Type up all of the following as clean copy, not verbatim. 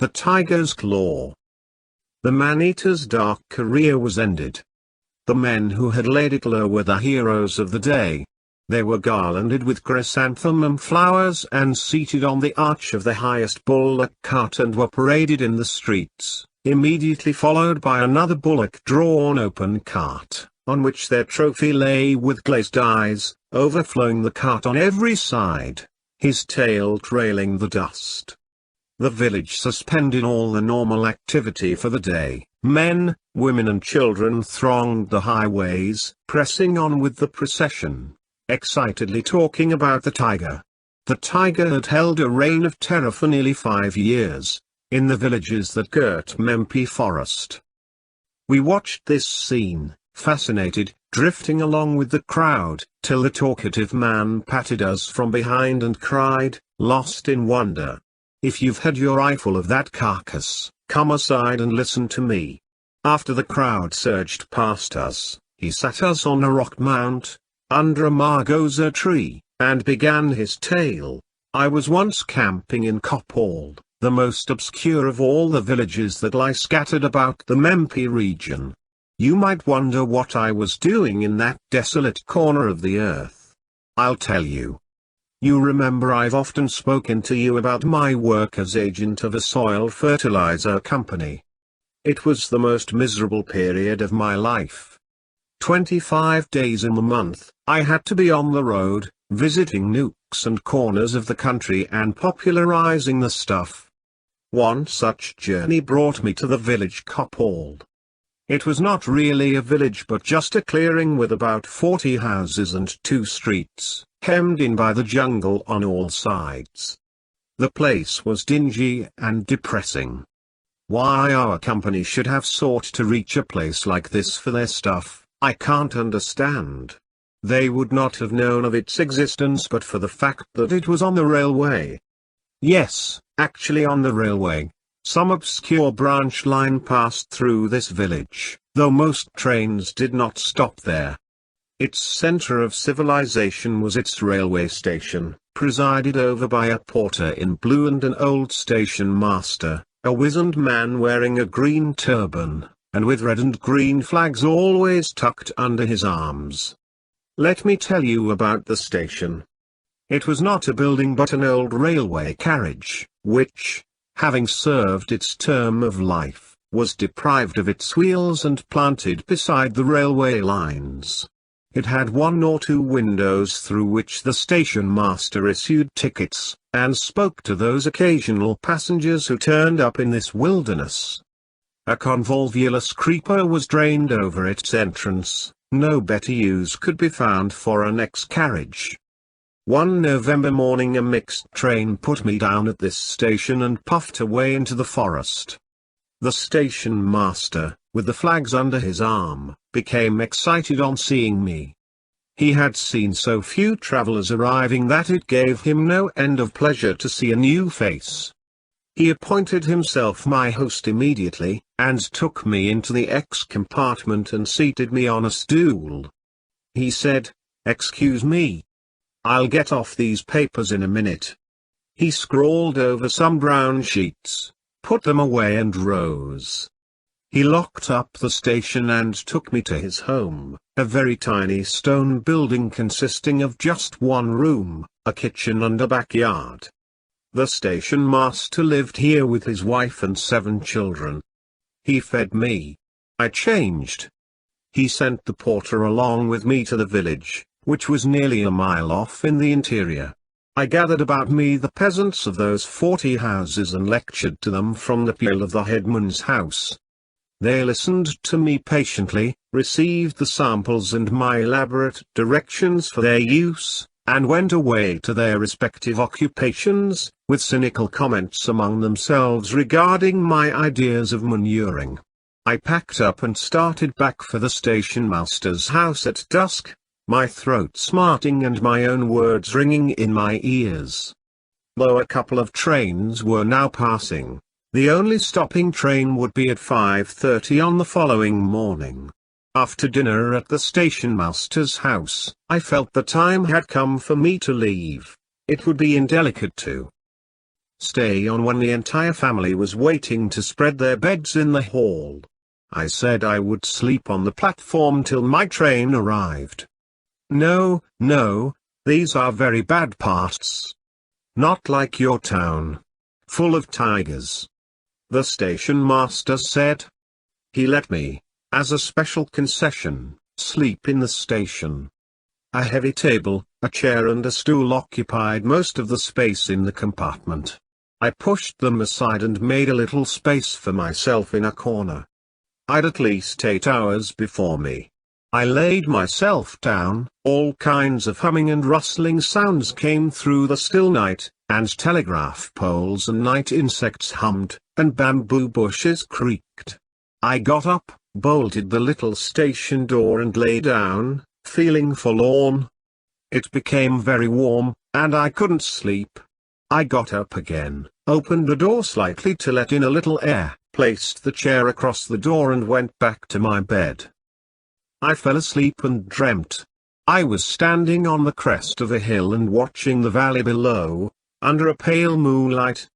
The Tiger's Claw. The man-eater's dark career was ended. The men who had laid it low were the heroes of the day. They were garlanded with chrysanthemum flowers and seated on the arch of the highest bullock cart and were paraded in the streets, immediately followed by another bullock-drawn open cart, on which their trophy lay with glazed eyes, overflowing the cart on every side, his tail trailing the dust. The village suspended all the normal activity for the day. Men, women and children thronged the highways, pressing on with the procession, excitedly talking about the tiger. The tiger had held a reign of terror for nearly 5 years, in the villages that girt Mempi Forest. We watched this scene, fascinated, drifting along with the crowd, till the talkative man patted us from behind and cried, lost in wonder, "If you've had your eyeful of that carcass, come aside and listen to me." After the crowd surged past us, he sat us on a rock mount, under a margosa tree, and began his tale. "I was once camping in Koppal, the most obscure of all the villages that lie scattered about the Mempi region. You might wonder what I was doing in that desolate corner of the earth. I'll tell you. You remember I've often spoken to you about my work as agent of a soil fertilizer company. It was the most miserable period of my life. 25 days in the month, I had to be on the road, visiting nooks and corners of the country and popularizing the stuff. One such journey brought me to the village Koppal. It was not really a village but just a clearing with about 40 houses and 2 streets, hemmed in by the jungle on all sides. The place was dingy and depressing. Why our company should have sought to reach a place like this for their stuff, I can't understand. They would not have known of its existence but for the fact that it was on the railway. Yes, actually on the railway. Some obscure branch line passed through this village, though most trains did not stop there. Its center of civilization was its railway station, presided over by a porter in blue and an old station master, a wizened man wearing a green turban, and with red and green flags always tucked under his arms. Let me tell you about the station. It was not a building but an old railway carriage, which, having served its term of life, was deprived of its wheels and planted beside the railway lines. It had 1 or 2 windows through which the station master issued tickets, and spoke to those occasional passengers who turned up in this wilderness. A convolvulus creeper was drained over its entrance. No better use could be found for an X-carriage. One November morning a mixed train put me down at this station and puffed away into the forest. The station master, with the flags under his arm, became excited on seeing me. He had seen so few travelers arriving that it gave him no end of pleasure to see a new face. He appointed himself my host immediately, and took me into the X compartment and seated me on a stool. He said, "Excuse me. I'll get off these papers in a minute." He scrawled over some brown sheets, put them away and rose. He locked up the station and took me to his home, a very tiny stone building consisting of just 1 room, a kitchen and a backyard. The station master lived here with his wife and 7 children. He fed me. I changed. He sent the porter along with me to the village, which was nearly a mile off in the interior. I gathered about me the peasants of those 40 houses and lectured to them from the peal of the headman's house. They listened to me patiently, received the samples and my elaborate directions for their use, and went away to their respective occupations, with cynical comments among themselves regarding my ideas of manuring. I packed up and started back for the station master's house at dusk, my throat smarting and my own words ringing in my ears. Though a couple of trains were now passing, the only stopping train would be at 5:30 on the following morning. After dinner at the station master's house, I felt the time had come for me to leave. It would be indelicate to stay on when the entire family was waiting to spread their beds in the hall. I said I would sleep on the platform till my train arrived. No, no, these are very bad parts. Not like your town. Full of tigers. The station master said. He let me, as a special concession, sleep in the station. A heavy table, a chair and a stool occupied most of the space in the compartment. I pushed them aside and made a little space for myself in a corner. I'd at least 8 hours before me. I laid myself down, all kinds of humming and rustling sounds came through the still night, and telegraph poles and night insects hummed, and bamboo bushes creaked. I got up, bolted the little station door and lay down, feeling forlorn. It became very warm, and I couldn't sleep. I got up again, opened the door slightly to let in a little air, placed the chair across the door and went back to my bed. I fell asleep and dreamt. I was standing on the crest of a hill and watching the valley below, under a pale moonlight.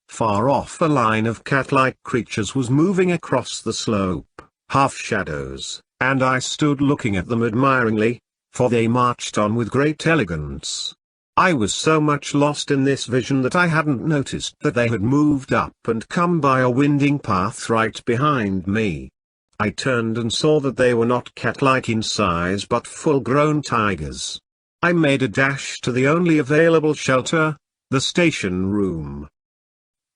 Far off a line of cat-like creatures was moving across the slope, half shadows, and I stood looking at them admiringly, for they marched on with great elegance. I was so much lost in this vision that I hadn't noticed that they had moved up and come by a winding path right behind me. I turned and saw that they were not cat-like in size but full-grown tigers. I made a dash to the only available shelter, the station room.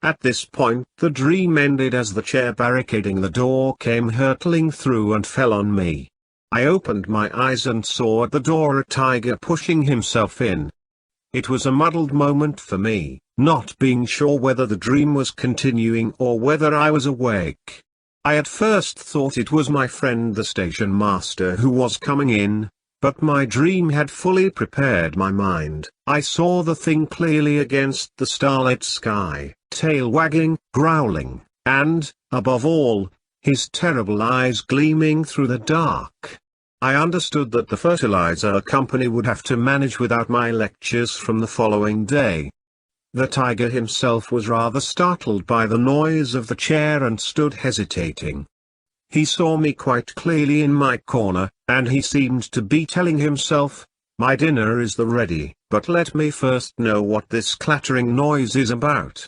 At this point the dream ended as the chair barricading the door came hurtling through and fell on me. I opened my eyes and saw at the door a tiger pushing himself in. It was a muddled moment for me, not being sure whether the dream was continuing or whether I was awake. I at first thought it was my friend the station master who was coming in, but my dream had fully prepared my mind. I saw the thing clearly against the starlit sky, tail wagging, growling, and, above all, his terrible eyes gleaming through the dark. I understood that the fertilizer company would have to manage without my lectures from the following day. The tiger himself was rather startled by the noise of the chair and stood hesitating. He saw me quite clearly in my corner, and he seemed to be telling himself, "My dinner is ready, but let me first know what this clattering noise is about."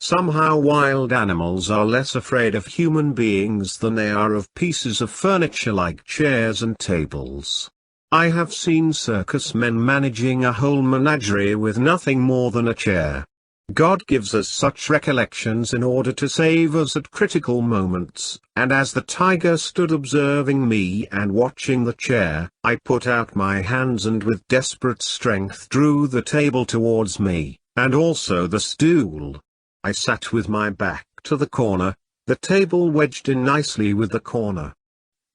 Somehow wild animals are less afraid of human beings than they are of pieces of furniture like chairs and tables. I have seen circus men managing a whole menagerie with nothing more than a chair. God gives us such recollections in order to save us at critical moments, and as the tiger stood observing me and watching the chair, I put out my hands and with desperate strength drew the table towards me, and also the stool. I sat with my back to the corner, the table wedged in nicely with the corner.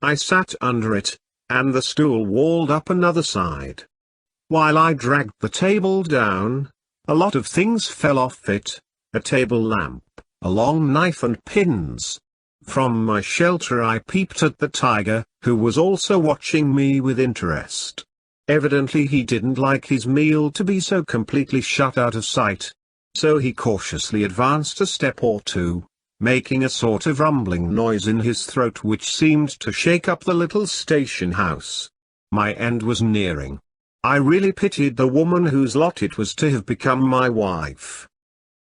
I sat under it, and the stool walled up another side. While I dragged the table down, a lot of things fell off it, a table lamp, a long knife and pins. From my shelter I peeped at the tiger, who was also watching me with interest. Evidently he didn't like his meal to be so completely shut out of sight. So he cautiously advanced a step or two, making a sort of rumbling noise in his throat which seemed to shake up the little station house. My end was nearing. I really pitied the woman whose lot it was to have become my wife.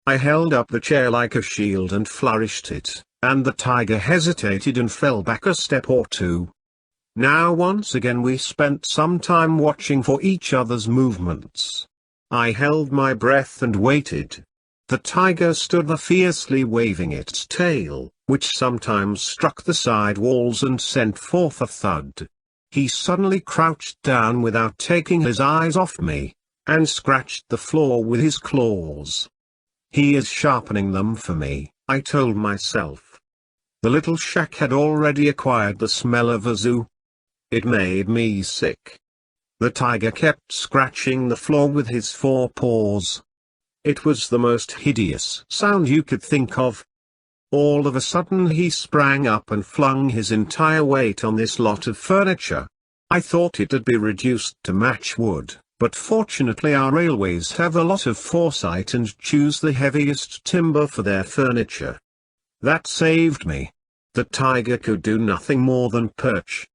I held up the chair like a shield and flourished it, and the tiger hesitated and fell back a step or two. Now once again we spent some time watching for each other's movements. I held my breath and waited. The tiger stood there fiercely waving its tail, which sometimes struck the side walls and sent forth a thud. He suddenly crouched down without taking his eyes off me, and scratched the floor with his claws. He is sharpening them for me, I told myself. The little shack had already acquired the smell of a zoo. It made me sick. The tiger kept scratching the floor with his forepaws. It was the most hideous sound you could think of. All of a sudden he sprang up and flung his entire weight on this lot of furniture. I thought it'd be reduced to matchwood, but fortunately our railways have a lot of foresight and choose the heaviest timber for their furniture. That saved me. The tiger could do nothing more than perch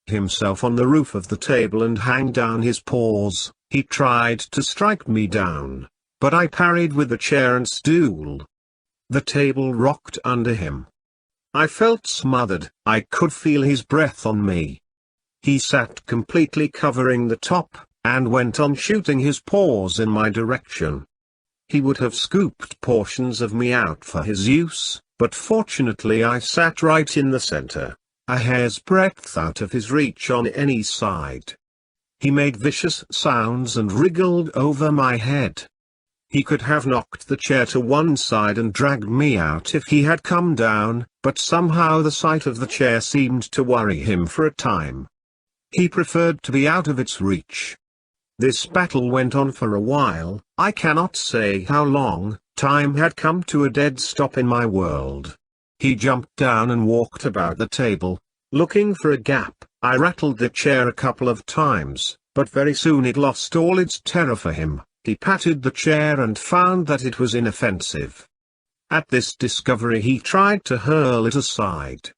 himself on the roof of the table and hang down his paws. He tried to strike me down, but I parried with the chair and stool. The table rocked under him. I felt smothered. I could feel his breath on me. He sat completely covering the top, and went on shooting his paws in my direction. He would have scooped portions of me out for his use, but fortunately I sat right in the center, a hair's breadth out of his reach on any side. He made vicious sounds and wriggled over my head. He could have knocked the chair to one side and dragged me out if he had come down, but somehow the sight of the chair seemed to worry him for a time. He preferred to be out of its reach. This battle went on for a while. I cannot say how long. Time had come to a dead stop in my world. He jumped down and walked about the table, looking for a gap. I rattled the chair a couple of times, but very soon it lost all its terror for him. He patted the chair and found that it was inoffensive. At this discovery he tried to hurl it aside.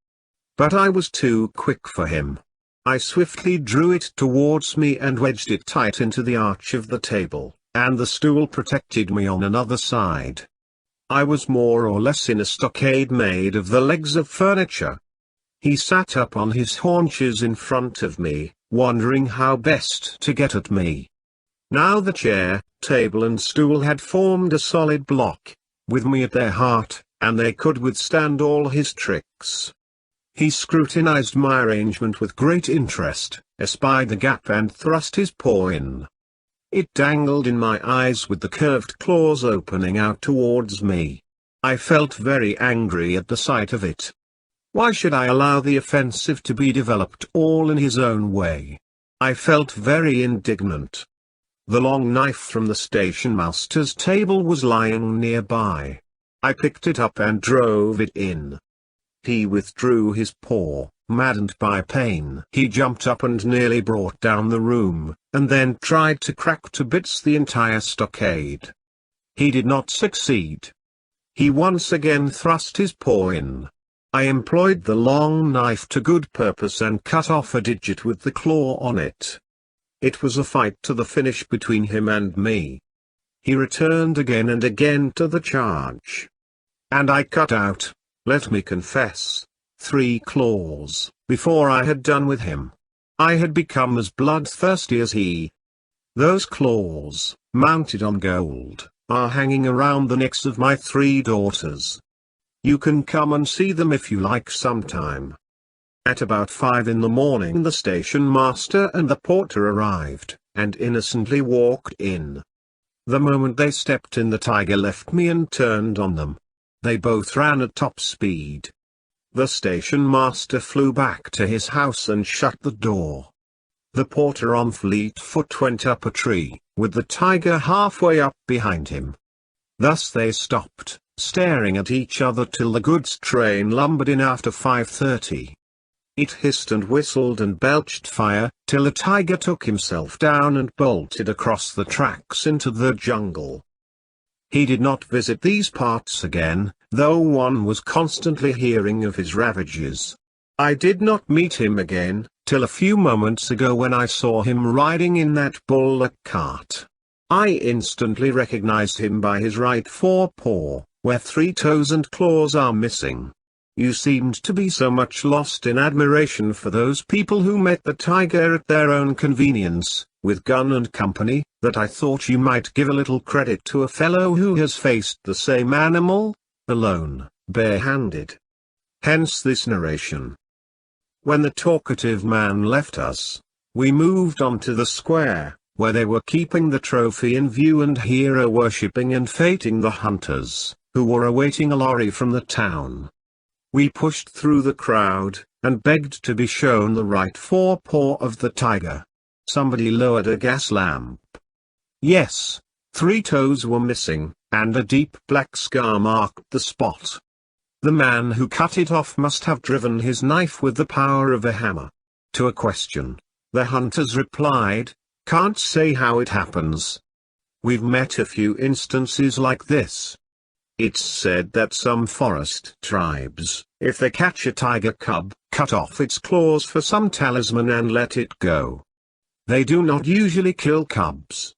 But I was too quick for him. I swiftly drew it towards me and wedged it tight into the arch of the table, and the stool protected me on another side. I was more or less in a stockade made of the legs of furniture. He sat up on his haunches in front of me, wondering how best to get at me. Now the chair, table and stool had formed a solid block, with me at their heart, and they could withstand all his tricks. He scrutinized my arrangement with great interest, espied the gap and thrust his paw in. It dangled in my eyes with the curved claws opening out towards me. I felt very angry at the sight of it. Why should I allow the offensive to be developed all in his own way? I felt very indignant. The long knife from the station master's table was lying nearby. I picked it up and drove it in. He withdrew his paw, maddened by pain. He jumped up and nearly brought down the room, and then tried to crack to bits the entire stockade. He did not succeed. He once again thrust his paw in. I employed the long knife to good purpose and cut off a digit with the claw on it. It was a fight to the finish between him and me. He returned again and again to the charge. And I cut out, let me confess, 3 claws, before I had done with him. I had become as bloodthirsty as he. Those claws, mounted on gold, are hanging around the necks of my 3 daughters. You can come and see them if you like sometime. At about 5 in the morning the station master and the porter arrived, and innocently walked in. The moment they stepped in, the tiger left me and turned on them. They both ran at top speed. The station master flew back to his house and shut the door. The porter on fleet foot went up a tree, with the tiger halfway up behind him. Thus they stopped, staring at each other till the goods train lumbered in after 5:30. It hissed and whistled and belched fire, till the tiger took himself down and bolted across the tracks into the jungle. He did not visit these parts again, though one was constantly hearing of his ravages. I did not meet him again, till a few moments ago when I saw him riding in that bullock cart. I instantly recognized him by his right forepaw, where 3 toes and claws are missing. You seemed to be so much lost in admiration for those people who met the tiger at their own convenience, with gun and company, that I thought you might give a little credit to a fellow who has faced the same animal, alone, bare-handed. Hence this narration. When the talkative man left us, we moved on to the square, where they were keeping the trophy in view and hero-worshipping and feting the hunters, who were awaiting a lorry from the town. We pushed through the crowd, and begged to be shown the right forepaw of the tiger. Somebody lowered a gas lamp. Yes, 3 toes were missing, and a deep black scar marked the spot. The man who cut it off must have driven his knife with the power of a hammer. To a question, the hunters replied, Can't say how it happens. We've met a few instances like this. It's said that some forest tribes, if they catch a tiger cub, cut off its claws for some talisman and let it go. They do not usually kill cubs.